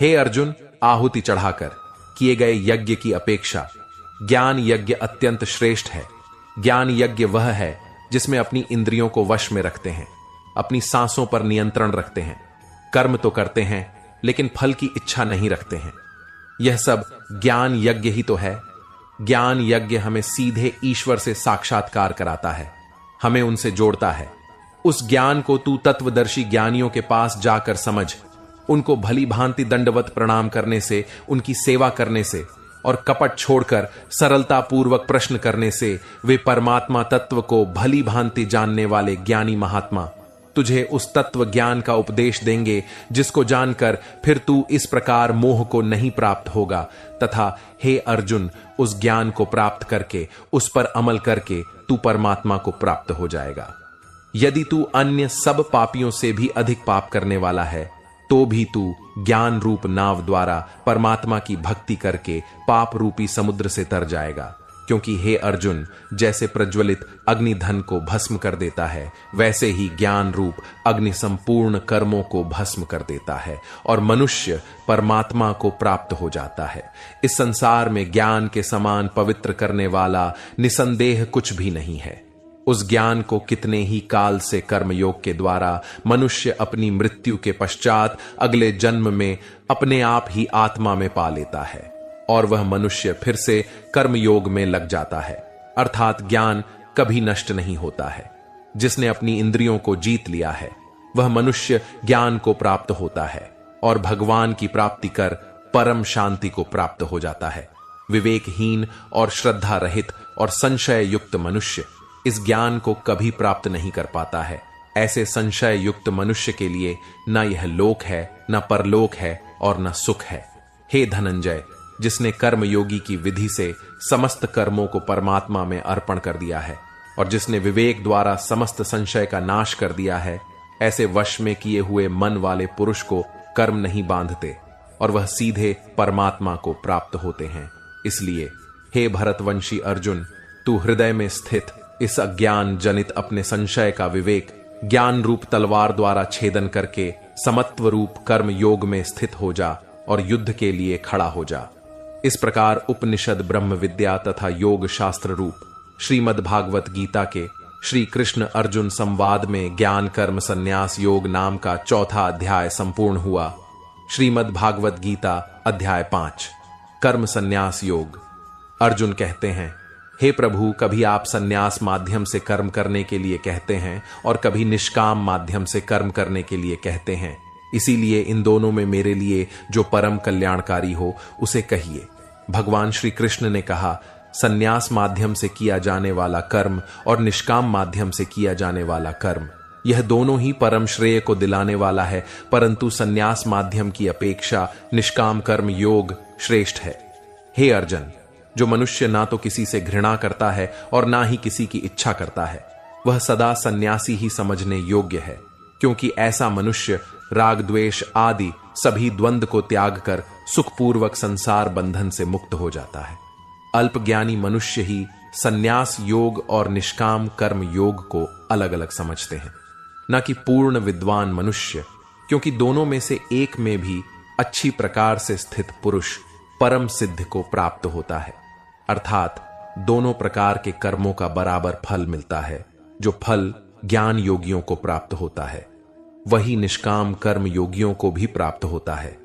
हे अर्जुन, आहुति चढ़ाकर किए गए यज्ञ की अपेक्षा ज्ञान यज्ञ अत्यंत श्रेष्ठ है। ज्ञान यज्ञ वह है जिसमें अपनी इंद्रियों को वश में रखते हैं, अपनी सांसों पर नियंत्रण रखते हैं, कर्म तो करते हैं लेकिन फल की इच्छा नहीं रखते हैं। यह सब ज्ञान यज्ञ ही तो है। ज्ञान यज्ञ हमें सीधे ईश्वर से साक्षात्कार कराता है, हमें उनसे जोड़ता है। उस ज्ञान को तू तत्वदर्शी ज्ञानियों के पास जाकर समझ। उनको भली भांति दंडवत प्रणाम करने से, उनकी सेवा करने से और कपट छोड़कर सरलता पूर्वक प्रश्न करने से वे परमात्मा तत्व को भली भांति जानने वाले ज्ञानी महात्मा तुझे उस तत्व ज्ञान का उपदेश देंगे, जिसको जानकर फिर तू इस प्रकार मोह को नहीं प्राप्त होगा, तथा हे अर्जुन, उस ज्ञान को प्राप्त करके, उस पर अमल करके तू परमात्मा को प्राप्त हो जाएगा। यदि तू अन्य सब पापियों से भी अधिक पाप करने वाला है, तो भी तू ज्ञान रूप नाव द्वारा परमात्मा की भक्ति करके पाप रूपी समुद्र से तर जाएगा। क्योंकि हे अर्जुन, जैसे प्रज्वलित अग्नि धन को भस्म कर देता है, वैसे ही ज्ञान रूप अग्नि संपूर्ण कर्मों को भस्म कर देता है और मनुष्य परमात्मा को प्राप्त हो जाता है। इस संसार में ज्ञान के समान पवित्र करने वाला निसंदेह कुछ भी नहीं है। उस ज्ञान को कितने ही काल से कर्मयोग के द्वारा मनुष्य अपनी मृत्यु के पश्चात अगले जन्म में अपने आप ही आत्मा में पा लेता है और वह मनुष्य फिर से कर्मयोग में लग जाता है। अर्थात ज्ञान कभी नष्ट नहीं होता है। जिसने अपनी इंद्रियों को जीत लिया है, वह मनुष्य ज्ञान को प्राप्त होता है और भगवान की प्राप्ति कर परम शांति को प्राप्त हो जाता है। विवेकहीन और श्रद्धा रहित और संशय युक्त मनुष्य इस ज्ञान को कभी प्राप्त नहीं कर पाता है। ऐसे संशय युक्त मनुष्य के लिए न यह लोक है, न परलोक है और न सुख है। हे धनंजय, जिसने कर्मयोगी की विधि से समस्त कर्मों को परमात्मा में अर्पण कर दिया है और जिसने विवेक द्वारा समस्त संशय का नाश कर दिया है, ऐसे वश में किए हुए मन वाले पुरुष को कर्म नहीं बांधते और वह सीधे परमात्मा को प्राप्त होते हैं। इसलिए हे भरतवंशी अर्जुन, तू हृदय में स्थित इस अज्ञान जनित अपने संशय का विवेक ज्ञान रूप तलवार द्वारा छेदन करके समत्व रूप कर्म योग में स्थित हो जा और युद्ध के लिए खड़ा हो जा। इस प्रकार उपनिषद ब्रह्म विद्या तथा योग शास्त्र रूप श्रीमद् भागवत गीता के श्री कृष्ण अर्जुन संवाद में ज्ञान कर्म संन्यास योग नाम का चौथा अध्याय संपूर्ण हुआ। श्रीमद् भागवत गीता अध्याय 5 कर्म संन्यास योग। अर्जुन कहते हैं, हे प्रभु, कभी आप संन्यास माध्यम से कर्म करने के लिए कहते हैं और कभी निष्काम माध्यम से कर्म करने के लिए कहते हैं। इसीलिए इन दोनों में मेरे लिए जो परम कल्याणकारी हो उसे कहिए। भगवान श्री कृष्ण ने कहा, संन्यास माध्यम से किया जाने वाला कर्म और निष्काम माध्यम से किया जाने वाला कर्म, यह दोनों ही परम श्रेय को दिलाने वाला है, परंतु संन्यास माध्यम की अपेक्षा निष्काम कर्म योग श्रेष्ठ है। हे अर्जुन, जो मनुष्य ना तो किसी से घृणा करता है और ना ही किसी की इच्छा करता है, वह सदा सन्यासी ही समझने योग्य है, क्योंकि ऐसा मनुष्य राग द्वेष आदि सभी द्वंद्व को त्याग कर सुखपूर्वक संसार बंधन से मुक्त हो जाता है। अल्पज्ञानी मनुष्य ही संन्यास योग और निष्काम कर्म योग को अलग अलग समझते हैं, न कि पूर्ण विद्वान मनुष्य, क्योंकि दोनों में से एक में भी अच्छी प्रकार से स्थित पुरुष परम सिद्ध को प्राप्त होता है। अर्थात दोनों प्रकार के कर्मों का बराबर फल मिलता है। जो फल ज्ञान योगियों को प्राप्त होता है, वही निष्काम कर्म योगियों को भी प्राप्त होता है।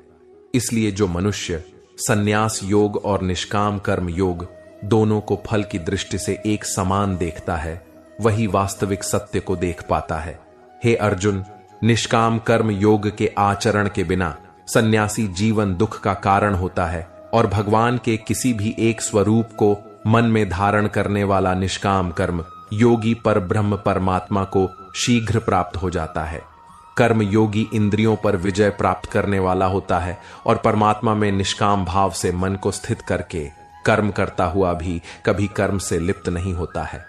इसलिए जो मनुष्य संन्यास योग और निष्काम कर्म योग दोनों को फल की दृष्टि से एक समान देखता है, वही वास्तविक सत्य को देख पाता है। हे अर्जुन, निष्काम कर्म योग के आचरण के बिना सन्यासी जीवन दुख का कारण होता है और भगवान के किसी भी एक स्वरूप को मन में धारण करने वाला निष्काम कर्म योगी पर ब्रह्म परमात्मा को शीघ्र प्राप्त हो जाता है। कर्म योगी इंद्रियों पर विजय प्राप्त करने वाला होता है और परमात्मा में निष्काम भाव से मन को स्थित करके कर्म करता हुआ भी कभी कर्म से लिप्त नहीं होता है।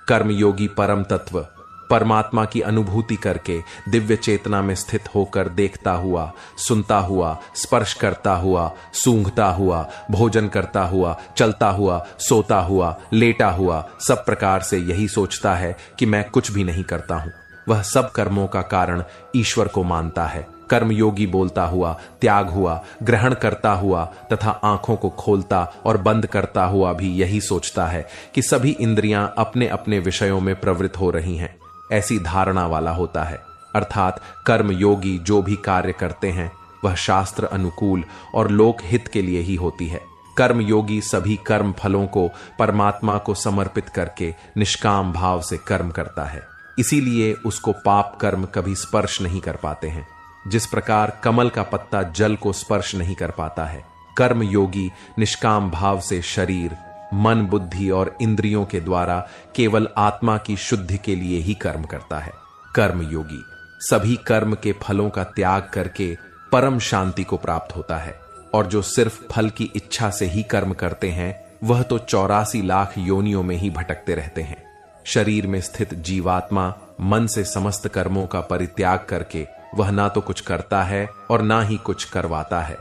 कर्म योगी परम तत्व परमात्मा की अनुभूति करके दिव्य चेतना में स्थित होकर देखता हुआ, सुनता हुआ, स्पर्श करता हुआ, सूंघता हुआ, भोजन करता हुआ, चलता हुआ, सोता हुआ, लेटा हुआ, सब प्रकार से यही सोचता है कि मैं कुछ भी नहीं करता हूं। वह सब कर्मों का कारण ईश्वर को मानता है। कर्मयोगी बोलता हुआ, त्याग हुआ, ग्रहण करता हुआ तथा आंखों को खोलता और बंद करता हुआ भी यही सोचता है कि सभी इंद्रियां अपने अपने विषयों में प्रवृत्त हो रही हैं, ऐसी धारणा वाला होता है। अर्थात कर्मयोगी जो भी कार्य करते हैं वह शास्त्र अनुकूल और लोक हित के लिए ही होती है। कर्मयोगी सभी कर्म फलों को परमात्मा को समर्पित करके निष्काम भाव से कर्म करता है, इसीलिए उसको पाप कर्म कभी स्पर्श नहीं कर पाते हैं। जिस प्रकार कमल का पत्ता जल को स्पर्श नहीं कर पाता है, कर्मयोगी निष्काम भाव से शरीर, मन, बुद्धि और इंद्रियों के द्वारा केवल आत्मा की शुद्धि के लिए ही कर्म करता है। कर्मयोगी सभी कर्म के फलों का त्याग करके परम शांति को प्राप्त होता है, और जो सिर्फ फल की इच्छा से ही कर्म करते हैं वह तो 84 लाख योनियों में ही भटकते रहते हैं। शरीर में स्थित जीवात्मा मन से समस्त कर्मों का परित्याग करके वह ना तो कुछ करता है और ना ही कुछ करवाता है।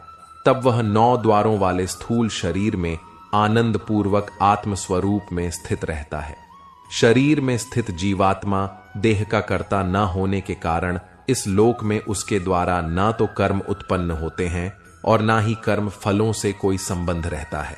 तब वह 9 द्वारों वाले स्थूल शरीर में आनंद पूर्वक आत्म स्वरूप में स्थित रहता है। शरीर में स्थित जीवात्मा देह का कर्ता न होने के कारण इस लोक में उसके द्वारा ना तो कर्म उत्पन्न होते हैं और ना ही कर्म फलों से कोई संबंध रहता है,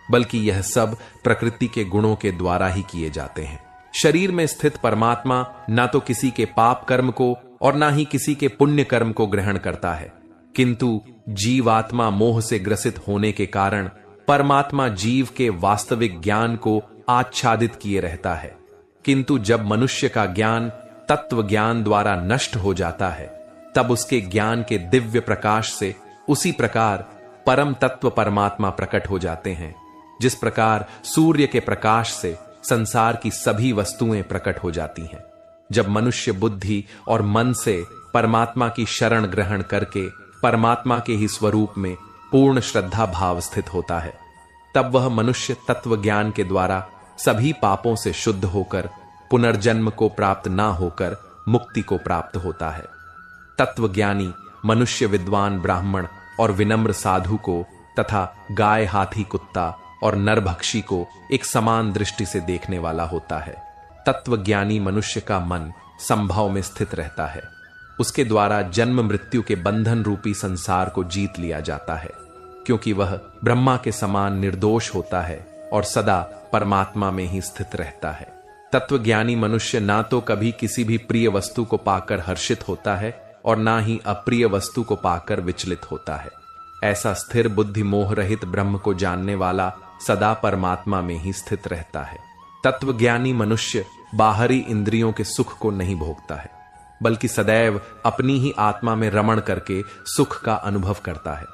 बल्कि यह सब प्रकृति के गुणों के द्वारा ही किए जाते हैं। शरीर में स्थित परमात्मा ना तो किसी के पाप कर्म को और ना ही किसी के पुण्य कर्म को ग्रहण करता है, किंतु जीवात्मा मोह से ग्रसित होने के कारण परमात्मा जीव के वास्तविक ज्ञान को आच्छादित किए रहता है। किंतु जब मनुष्य का ज्ञान तत्व ज्ञान द्वारा नष्ट हो जाता है, तब उसके ज्ञान के दिव्य प्रकाश से उसी प्रकार परम तत्व परमात्मा प्रकट हो जाते हैं, जिस प्रकार सूर्य के प्रकाश से संसार की सभी वस्तुएं प्रकट हो जाती हैं। जब मनुष्य बुद्धि और मन से परमात्मा की शरण ग्रहण करके परमात्मा के ही स्वरूप में पूर्ण श्रद्धा भाव स्थित होता है, तब वह मनुष्य तत्व ज्ञान के द्वारा सभी पापों से शुद्ध होकर पुनर्जन्म को प्राप्त ना होकर मुक्ति को प्राप्त होता है। तत्वज्ञानी मनुष्य विद्वान ब्राह्मण और विनम्र साधु को तथा गाय, हाथी, कुत्ता और नरभक्षी को एक समान दृष्टि से देखने वाला होता है। तत्वज्ञानी मनुष्य का मन संभव में स्थित रहता है, उसके द्वारा जन्म मृत्यु के बंधन रूपी संसार को जीत लिया जाता है, क्योंकि वह ब्रह्मा के समान निर्दोष होता है और सदा परमात्मा में ही स्थित रहता है। तत्वज्ञानी मनुष्य ना तो कभी किसी भी प्रिय वस्तु को पाकर हर्षित होता है और ना ही अप्रिय वस्तु को पाकर विचलित होता है। ऐसा स्थिर बुद्धि मोह रहित ब्रह्म को जानने वाला सदा परमात्मा में ही स्थित रहता है। तत्वज्ञानी मनुष्य बाहरी इंद्रियों के सुख को नहीं भोगता है, बल्कि सदैव अपनी ही आत्मा में रमण करके सुख का अनुभव करता है।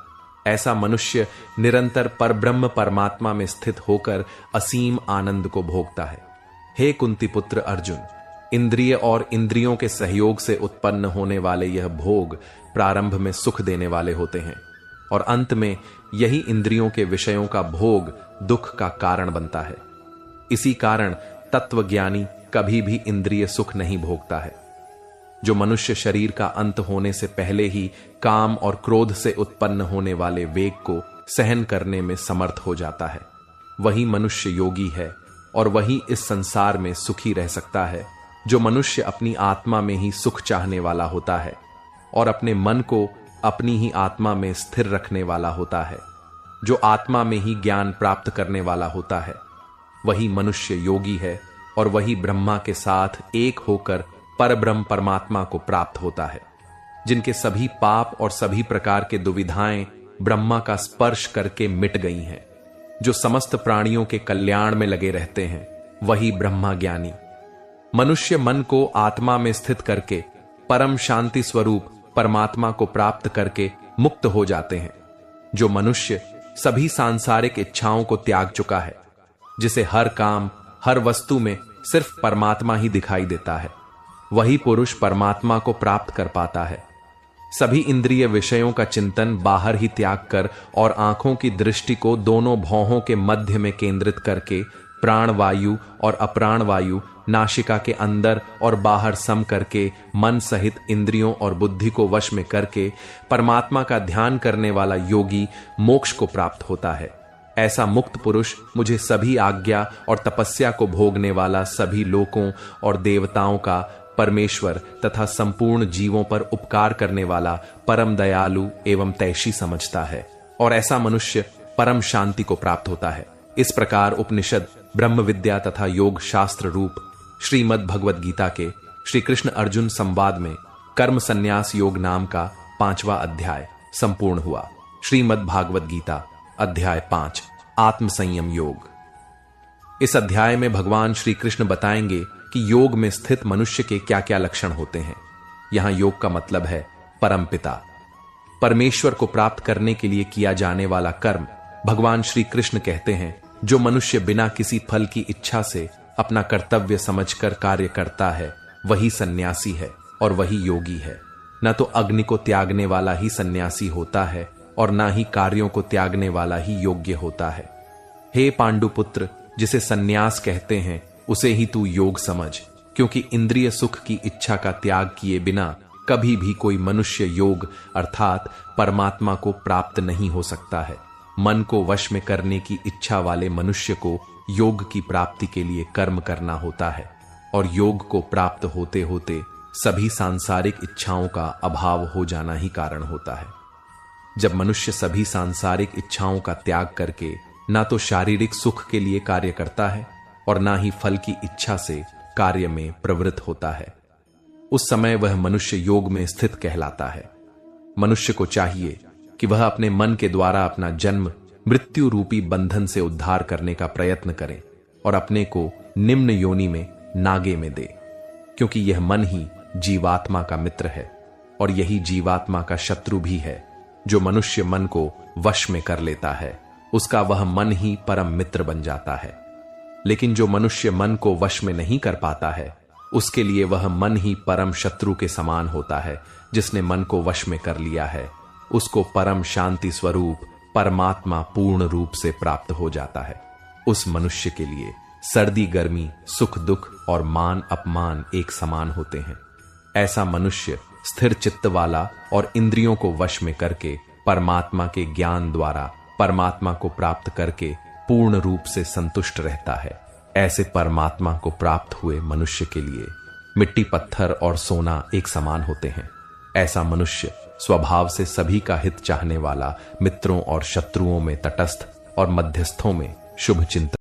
ऐसा मनुष्य निरंतर परब्रह्म परमात्मा में स्थित होकर असीम आनंद को भोगता है। हे कुंती पुत्र अर्जुन, इंद्रिय और इंद्रियों के सहयोग से उत्पन्न होने वाले यह भोग प्रारंभ में सुख देने वाले होते हैं और अंत में यही इंद्रियों के विषयों का भोग दुख का कारण बनता है। इसी कारण तत्वज्ञानी कभी भी इंद्रिय सुख नहीं भोगता है। जो मनुष्य शरीर का अंत होने से पहले ही काम और क्रोध से उत्पन्न होने वाले वेग को सहन करने में समर्थ हो जाता है, वही मनुष्य योगी है और वही इस संसार में सुखी रह सकता है। जो मनुष्य अपनी आत्मा में ही सुख चाहने वाला होता है और अपने मन को अपनी ही आत्मा में स्थिर रखने वाला होता है, जो आत्मा में ही ज्ञान प्राप्त करने वाला होता है, वही मनुष्य योगी है और वही ब्रह्मा के साथ एक होकर परब्रह्म परमात्मा को प्राप्त होता है। जिनके सभी पाप और सभी प्रकार के दुविधाएं ब्रह्मा का स्पर्श करके मिट गई हैं, जो समस्त प्राणियों के कल्याण में लगे रहते हैं, वही ब्रह्मा ज्ञानी। मनुष्य मन को आत्मा में स्थित करके परम शांति स्वरूप परमात्मा को प्राप्त करके मुक्त हो जाते हैं। जो मनुष्य सभी सांसारिक इच्छाओं को त्याग चुका है, जिसे हर काम हर वस्तु में सिर्फ परमात्मा ही दिखाई देता है, वही पुरुष परमात्मा को प्राप्त कर पाता है। सभी इंद्रिय विषयों का चिंतन बाहर ही त्याग कर और आंखों की दृष्टि को दोनों भौहों के मध्य में केंद्रित करके प्राण वायु और अप्राण वायु नासिका के अंदर और बाहर सम करके मन सहित इंद्रियों और बुद्धि को वश में करके परमात्मा का ध्यान करने वाला योगी मोक्ष को प्राप्त होता है। ऐसा मुक्त पुरुष मुझे सभी आज्ञा और तपस्या को भोगने वाला सभी लोकों और देवताओं का परमेश्वर तथा संपूर्ण जीवों पर उपकार करने वाला परम दयालु एवं तैशी समझता है, और ऐसा मनुष्य परम शांति को प्राप्त होता है। इस प्रकार उपनिषद, ब्रह्म विद्या तथा योग शास्त्र रूप श्रीमद् भगवद गीता के श्री कृष्ण अर्जुन संवाद में कर्म संन्यास योग नाम का 5वां अध्याय संपूर्ण हुआ। श्रीमद् भागवत गीता अध्याय 5 आत्म संयम योग। इस अध्याय में भगवान श्री कृष्ण बताएंगे कि योग में स्थित मनुष्य के क्या क्या लक्षण होते हैं। यहां योग का मतलब है परमपिता, परमेश्वर को प्राप्त करने के लिए किया जाने वाला कर्म। भगवान श्री कृष्ण कहते हैं, जो मनुष्य बिना किसी फल की इच्छा से अपना कर्तव्य समझकर कार्य करता है, वही सन्यासी है और वही योगी है। न तो अग्नि को त्यागने वाला ही सन्यासी होता है और न ही कार्यों को त्यागने वाला ही योग्य होता है। हे पांडुपुत्र, जिसे सन्यास कहते हैं उसे ही तू योग समझ, क्योंकि इंद्रिय सुख की इच्छा का त्याग किए बिना कभी भी कोई मनुष्य योग अर्थात परमात्मा को प्राप्त नहीं हो सकता है। मन को वश में करने की इच्छा वाले मनुष्य को योग की प्राप्ति के लिए कर्म करना होता है, और योग को प्राप्त होते होते सभी सांसारिक इच्छाओं का अभाव हो जाना ही कारण होता है। जब मनुष्य सभी सांसारिक इच्छाओं का त्याग करके ना तो शारीरिक सुख के लिए कार्य करता है और ना ही फल की इच्छा से कार्य में प्रवृत्त होता है, उस समय वह मनुष्य योग में स्थित कहलाता है। मनुष्य को चाहिए कि वह अपने मन के द्वारा अपना जन्म मृत्यु रूपी बंधन से उद्धार करने का प्रयत्न करे और अपने को निम्न योनि में नागे में दे, क्योंकि यह मन ही जीवात्मा का मित्र है और यही जीवात्मा का शत्रु भी है। जो मनुष्य मन को वश में कर लेता है, उसका वह मन ही परम मित्र बन जाता है। लेकिन जो मनुष्य मन को वश में नहीं कर पाता है, उसके लिए वह मन ही परम शत्रु के समान होता है। जिसने मन को वश में कर लिया है, उसको परम शांति स्वरूप परमात्मा पूर्ण रूप से प्राप्त हो जाता है। उस मनुष्य के लिए सर्दी गर्मी, सुख दुख और मान अपमान एक समान होते हैं। ऐसा मनुष्य स्थिर चित्त वाला और इंद्रियों को वश में करके परमात्मा के ज्ञान द्वारा परमात्मा को प्राप्त करके पूर्ण रूप से संतुष्ट रहता है। ऐसे परमात्मा को प्राप्त हुए मनुष्य के लिए मिट्टी, पत्थर और सोना एक समान होते हैं। ऐसा मनुष्य स्वभाव से सभी का हित चाहने वाला, मित्रों और शत्रुओं में तटस्थ और मध्यस्थों में शुभ चिंतन